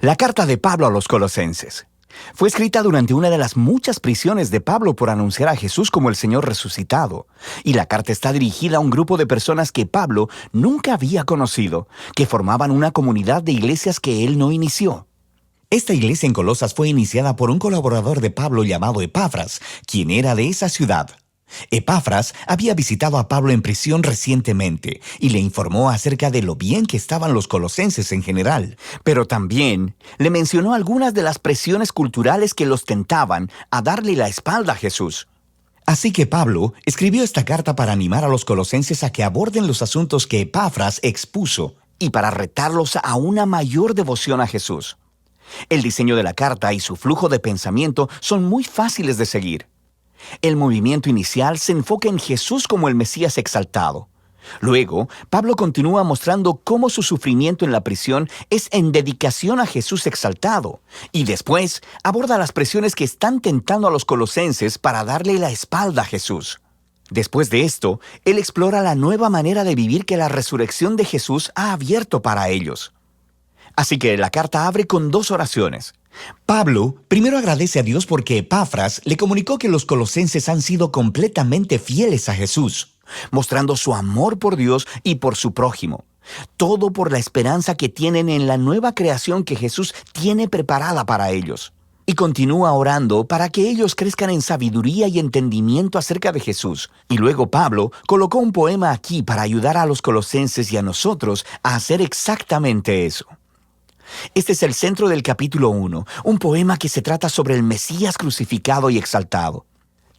La carta de Pablo a los Colosenses fue escrita durante una de las muchas prisiones de Pablo por anunciar a Jesús como el Señor resucitado, y la carta está dirigida a un grupo de personas que Pablo nunca había conocido, que formaban una comunidad de iglesias que él no inició. Esta iglesia en Colosas fue iniciada por un colaborador de Pablo llamado Epafras, quien era de esa ciudad. Epafras había visitado a Pablo en prisión recientemente y le informó acerca de lo bien que estaban los colosenses en general, pero también le mencionó algunas de las presiones culturales que los tentaban a darle la espalda a Jesús. Así que Pablo escribió esta carta para animar a los colosenses a que aborden los asuntos que Epafras expuso y para retarlos a una mayor devoción a Jesús. El diseño de la carta y su flujo de pensamiento son muy fáciles de seguir. El movimiento inicial se enfoca en Jesús como el Mesías exaltado. Luego, Pablo continúa mostrando cómo su sufrimiento en la prisión es en dedicación a Jesús exaltado, y después aborda las presiones que están tentando a los colosenses para darle la espalda a Jesús. Después de esto, él explora la nueva manera de vivir que la resurrección de Jesús ha abierto para ellos. Así que la carta abre con 2 oraciones. Pablo primero agradece a Dios porque Epafras le comunicó que los colosenses han sido completamente fieles a Jesús, mostrando su amor por Dios y por su prójimo. Todo por la esperanza que tienen en la nueva creación que Jesús tiene preparada para ellos. Y continúa orando para que ellos crezcan en sabiduría y entendimiento acerca de Jesús. Y luego Pablo colocó un poema aquí para ayudar a los colosenses y a nosotros a hacer exactamente eso. Este es el centro del capítulo 1, un poema que se trata sobre el Mesías crucificado y exaltado.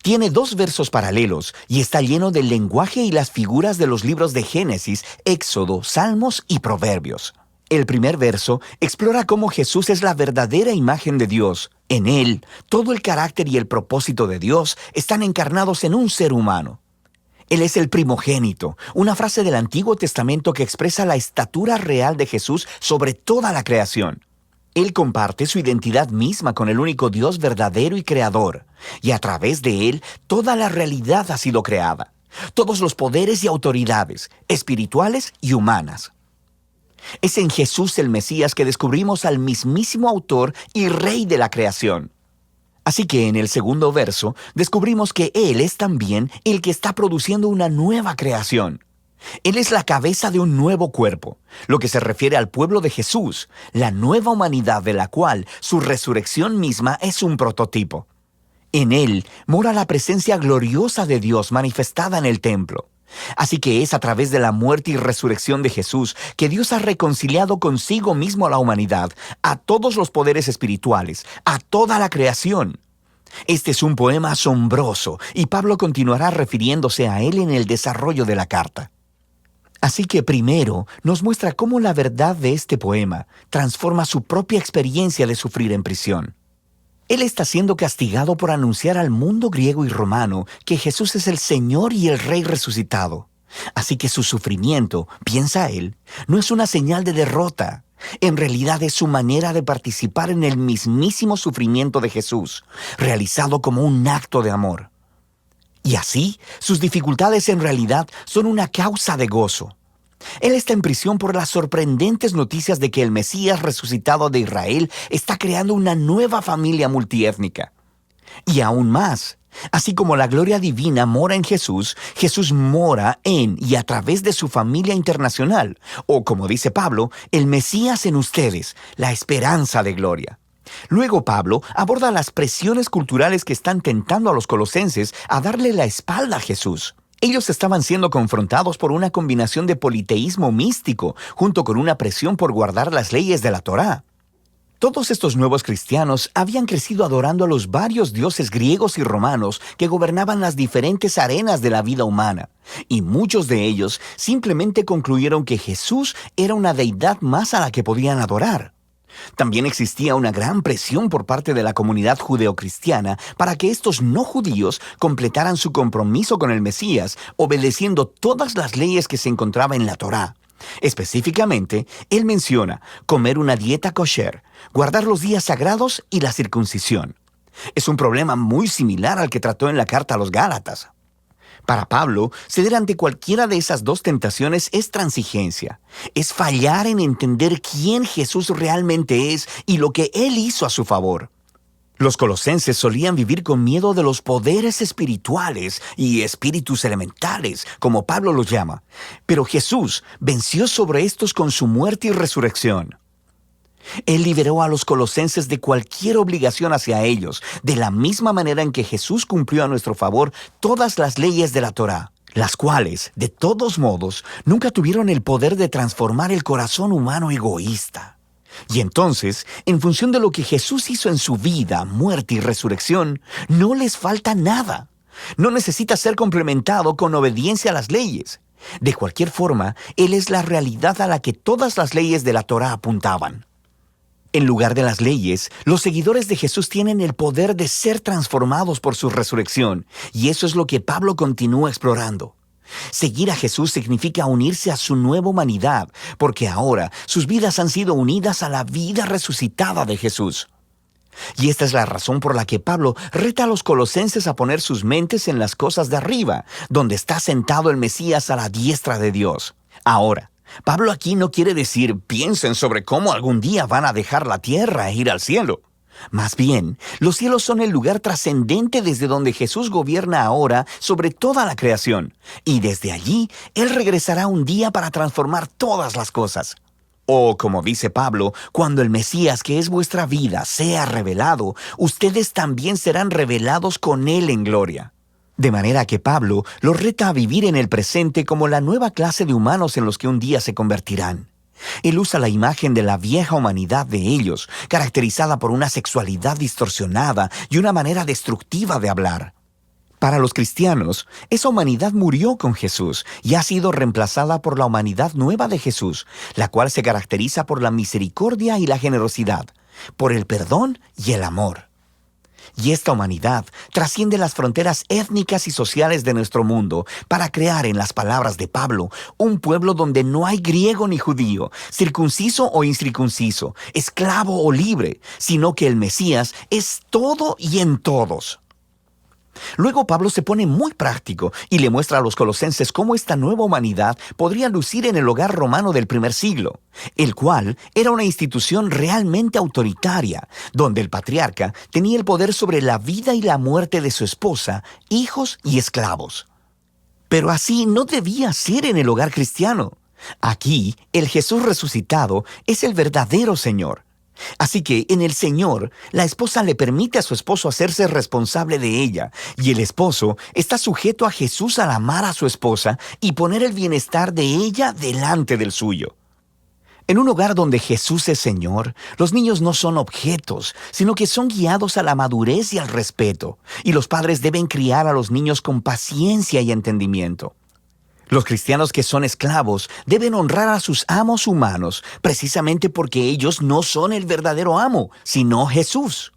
Tiene 2 versos paralelos y está lleno del lenguaje y las figuras de los libros de Génesis, Éxodo, Salmos y Proverbios. El primer verso explora cómo Jesús es la verdadera imagen de Dios. En él, todo el carácter y el propósito de Dios están encarnados en un ser humano. Él es el primogénito, una frase del Antiguo Testamento que expresa la estatura real de Jesús sobre toda la creación. Él comparte su identidad misma con el único Dios verdadero y creador, y a través de él toda la realidad ha sido creada, todos los poderes y autoridades, espirituales y humanas. Es en Jesús el Mesías que descubrimos al mismísimo autor y rey de la creación. Así que en el segundo verso descubrimos que Él es también el que está produciendo una nueva creación. Él es la cabeza de un nuevo cuerpo, lo que se refiere al pueblo de Jesús, la nueva humanidad de la cual su resurrección misma es un prototipo. En Él mora la presencia gloriosa de Dios manifestada en el templo. Así que es a través de la muerte y resurrección de Jesús que Dios ha reconciliado consigo mismo a la humanidad, a todos los poderes espirituales, a toda la creación. Este es un poema asombroso y Pablo continuará refiriéndose a él en el desarrollo de la carta. Así que primero nos muestra cómo la verdad de este poema transforma su propia experiencia de sufrir en prisión. Él está siendo castigado por anunciar al mundo griego y romano que Jesús es el Señor y el Rey resucitado. Así que su sufrimiento, piensa él, no es una señal de derrota. En realidad es su manera de participar en el mismísimo sufrimiento de Jesús, realizado como un acto de amor. Y así, sus dificultades en realidad son una causa de gozo. Él está en prisión por las sorprendentes noticias de que el Mesías resucitado de Israel está creando una nueva familia multiétnica. Y aún más, así como la gloria divina mora en Jesús, Jesús mora en y a través de su familia internacional, o como dice Pablo, el Mesías en ustedes, la esperanza de gloria. Luego Pablo aborda las presiones culturales que están tentando a los colosenses a darle la espalda a Jesús. Ellos estaban siendo confrontados por una combinación de politeísmo místico junto con una presión por guardar las leyes de la Torá. Todos estos nuevos cristianos habían crecido adorando a los varios dioses griegos y romanos que gobernaban las diferentes arenas de la vida humana, y muchos de ellos simplemente concluyeron que Jesús era una deidad más a la que podían adorar. También existía una gran presión por parte de la comunidad judeocristiana para que estos no judíos completaran su compromiso con el Mesías, obedeciendo todas las leyes que se encontraban en la Torá. Específicamente, él menciona comer una dieta kosher, guardar los días sagrados y la circuncisión. Es un problema muy similar al que trató en la carta a los Gálatas. Para Pablo, ceder ante cualquiera de esas dos tentaciones es transigencia. Es fallar en entender quién Jesús realmente es y lo que Él hizo a su favor. Los colosenses solían vivir con miedo de los poderes espirituales y espíritus elementales, como Pablo los llama. Pero Jesús venció sobre estos con su muerte y resurrección. Él liberó a los colosenses de cualquier obligación hacia ellos, de la misma manera en que Jesús cumplió a nuestro favor todas las leyes de la Torá, las cuales, de todos modos, nunca tuvieron el poder de transformar el corazón humano egoísta. Y entonces, en función de lo que Jesús hizo en su vida, muerte y resurrección, no les falta nada. No necesita ser complementado con obediencia a las leyes. De cualquier forma, Él es la realidad a la que todas las leyes de la Torá apuntaban. En lugar de las leyes, los seguidores de Jesús tienen el poder de ser transformados por su resurrección, y eso es lo que Pablo continúa explorando. Seguir a Jesús significa unirse a su nueva humanidad, porque ahora sus vidas han sido unidas a la vida resucitada de Jesús. Y esta es la razón por la que Pablo reta a los colosenses a poner sus mentes en las cosas de arriba, donde está sentado el Mesías a la diestra de Dios. Ahora, Pablo aquí no quiere decir piensen sobre cómo algún día van a dejar la tierra e ir al cielo. Más bien, los cielos son el lugar trascendente desde donde Jesús gobierna ahora sobre toda la creación, y desde allí Él regresará un día para transformar todas las cosas. O, como dice Pablo, cuando el Mesías, que es vuestra vida, sea revelado, ustedes también serán revelados con Él en gloria. De manera que Pablo los reta a vivir en el presente como la nueva clase de humanos en los que un día se convertirán. Él usa la imagen de la vieja humanidad de ellos, caracterizada por una sexualidad distorsionada y una manera destructiva de hablar. Para los cristianos, esa humanidad murió con Jesús y ha sido reemplazada por la humanidad nueva de Jesús, la cual se caracteriza por la misericordia y la generosidad, por el perdón y el amor. Y esta humanidad trasciende las fronteras étnicas y sociales de nuestro mundo para crear, en las palabras de Pablo, un pueblo donde no hay griego ni judío, circunciso o incircunciso, esclavo o libre, sino que el Mesías es todo y en todos. Luego Pablo se pone muy práctico y le muestra a los colosenses cómo esta nueva humanidad podría lucir en el hogar romano del primer siglo, el cual era una institución realmente autoritaria, donde el patriarca tenía el poder sobre la vida y la muerte de su esposa, hijos y esclavos. Pero así no debía ser en el hogar cristiano. Aquí, el Jesús resucitado es el verdadero Señor. Así que en el Señor, la esposa le permite a su esposo hacerse responsable de ella, y el esposo está sujeto a Jesús al amar a su esposa y poner el bienestar de ella delante del suyo. En un hogar donde Jesús es Señor, los niños no son objetos, sino que son guiados a la madurez y al respeto, y los padres deben criar a los niños con paciencia y entendimiento. Los cristianos que son esclavos deben honrar a sus amos humanos, precisamente porque ellos no son el verdadero amo, sino Jesús.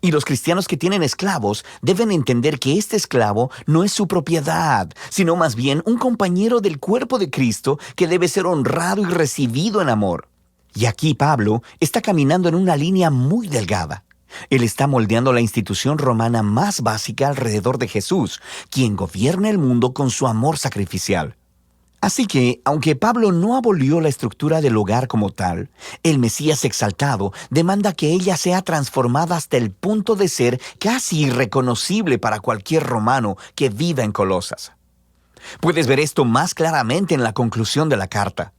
Y los cristianos que tienen esclavos deben entender que este esclavo no es su propiedad, sino más bien un compañero del cuerpo de Cristo que debe ser honrado y recibido en amor. Y aquí Pablo está caminando en una línea muy delgada. Él está moldeando la institución romana más básica alrededor de Jesús, quien gobierna el mundo con su amor sacrificial. Así que, aunque Pablo no abolió la estructura del hogar como tal, el Mesías exaltado demanda que ella sea transformada hasta el punto de ser casi irreconocible para cualquier romano que viva en Colosas. Puedes ver esto más claramente en la conclusión de la carta.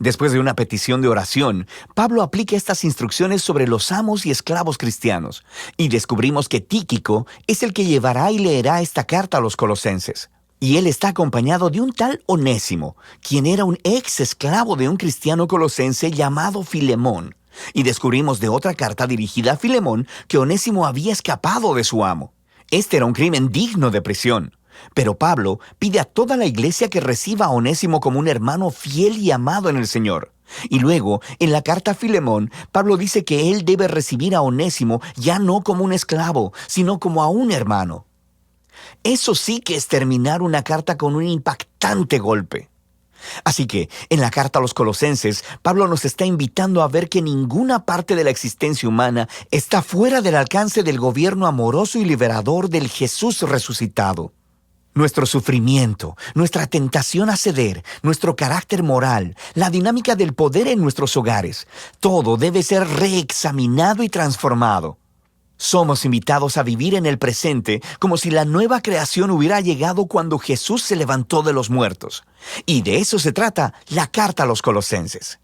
Después de una petición de oración, Pablo aplica estas instrucciones sobre los amos y esclavos cristianos, y descubrimos que Tíquico es el que llevará y leerá esta carta a los colosenses. Y él está acompañado de un tal Onésimo, quien era un ex esclavo de un cristiano colosense llamado Filemón. Y descubrimos de otra carta dirigida a Filemón que Onésimo había escapado de su amo. Este era un crimen digno de prisión. Pero Pablo pide a toda la iglesia que reciba a Onésimo como un hermano fiel y amado en el Señor. Y luego, en la carta a Filemón, Pablo dice que él debe recibir a Onésimo ya no como un esclavo, sino como a un hermano. Eso sí que es terminar una carta con un impactante golpe. Así que, en la carta a los colosenses, Pablo nos está invitando a ver que ninguna parte de la existencia humana está fuera del alcance del gobierno amoroso y liberador del Jesús resucitado. Nuestro sufrimiento, nuestra tentación a ceder, nuestro carácter moral, la dinámica del poder en nuestros hogares, todo debe ser reexaminado y transformado. Somos invitados a vivir en el presente como si la nueva creación hubiera llegado cuando Jesús se levantó de los muertos. Y de eso se trata la carta a los Colosenses.